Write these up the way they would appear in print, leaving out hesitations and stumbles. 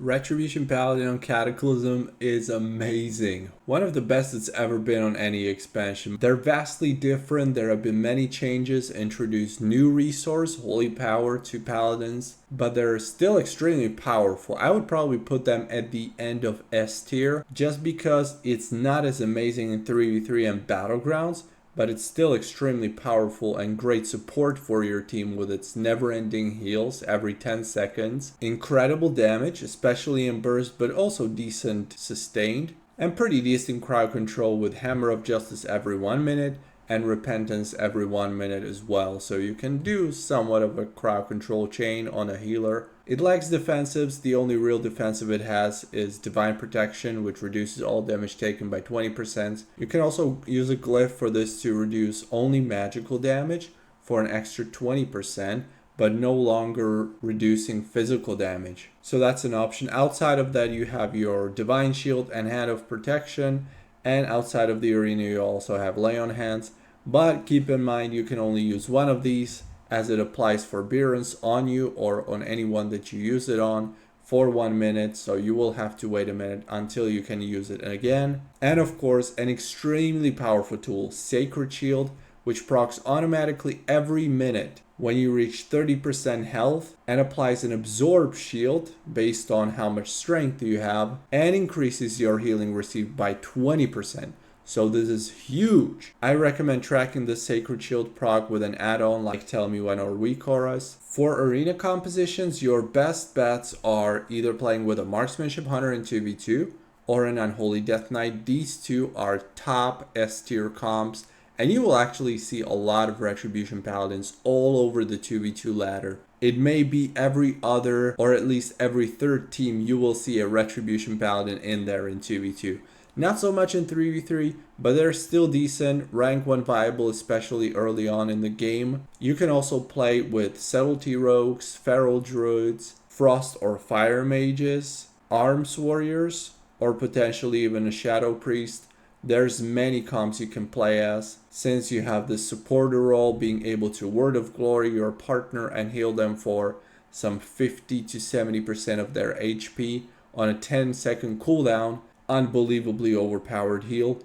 Retribution Paladin on Cataclysm is amazing. One of the best it's ever been on any expansion. They're vastly different. There have been many changes, introduced new resource, Holy Power to Paladins, but they're still extremely powerful. I would probably put them at the end of S tier just because it's not as amazing in 3v3 and Battlegrounds, but it's still extremely powerful and great support for your team with its never-ending heals every 10 seconds. Incredible damage, especially in burst, but also decent sustained. And pretty decent crowd control with Hammer of Justice every 1 minute and Repentance every 1 minute as well. So you can do somewhat of a crowd control chain on a healer. It lacks defensives. The only real defensive it has is Divine Protection, which reduces all damage taken by 20%. You can also use a glyph for this to reduce only magical damage for an extra 20%, but no longer reducing physical damage. So that's an option. Outside of that, you have your Divine Shield and Hand of Protection, and outside of the arena, you also have Lay on Hands. But keep in mind, you can only use one of these, as it applies forbearance on you or on anyone that you use it on for 1 minute, so you will have to wait a minute until you can use it again. And of course, an extremely powerful tool, Sacred Shield, which procs automatically every minute when you reach 30% health and applies an absorb shield based on how much strength you have and increases your healing received by 20%. So this is huge. I recommend tracking the Sacred Shield proc with an add-on like Tell Me When or Weak Auras. For arena compositions, your best bets are either playing with a Marksmanship Hunter in 2v2 or an Unholy Death Knight. These two are top S tier comps, and you will actually see a lot of Retribution Paladins all over the 2v2 ladder. It may be every other or at least every third team you will see a Retribution Paladin in there in 2v2. Not so much in 3v3, but they're still decent, rank 1 viable, especially early on in the game. You can also play with Subtlety Rogues, Feral Druids, Frost or Fire Mages, Arms Warriors, or potentially even a Shadow Priest. There's many comps you can play as, since you have the supporter role, being able to Word of Glory your partner and heal them for some 50 to 70% of their HP on a 10-second cooldown. Unbelievably overpowered heal.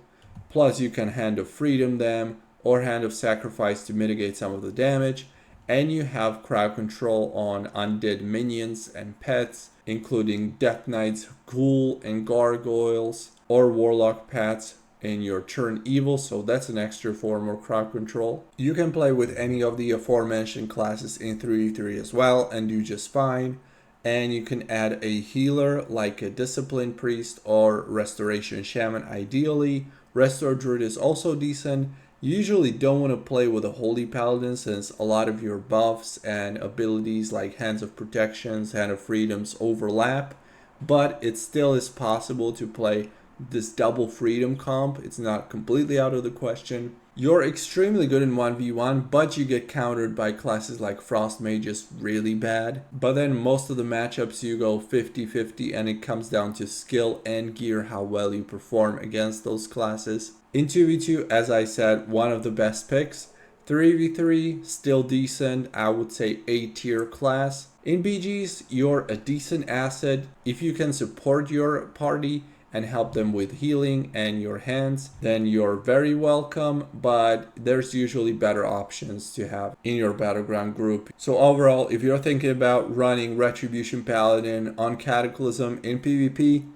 Plus you can Hand of Freedom them or Hand of Sacrifice to mitigate some of the damage, and you have crowd control on undead minions and pets, including Death Knights, Ghoul and Gargoyles, or Warlock pets in your turn evil, so that's an extra form of crowd control. You can play with any of the aforementioned classes in 3v3 as well and do just fine. And you can add a healer like a Discipline Priest or Restoration Shaman ideally. Restore Druid is also decent. You usually don't want to play with a Holy Paladin since a lot of your buffs and abilities like Hands of Protections, Hand of Freedoms overlap. But it still is possible to play this double freedom comp. It's not completely out of the question. You're extremely good in 1v1, but you get countered by classes like Frost Mages really bad. But then most of the matchups you go 50-50 and it comes down to skill and gear, how well you perform against those classes. In 2v2, as I said, one of the best picks. 3v3, still decent, I would say A tier class. In BGs, you're a decent asset if you can support your party and help them with healing and your hands, then you're very welcome, but there's usually better options to have in your battleground group. So overall, if you're thinking about running Retribution Paladin on Cataclysm in PvP,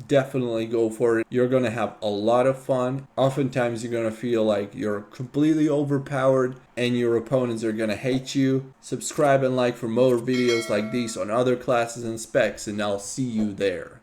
definitely go for it. You're gonna have a lot of fun. Oftentimes you're gonna feel like you're completely overpowered and your opponents are gonna hate you. Subscribe and like for more videos like these on other classes and specs, and I'll see you there.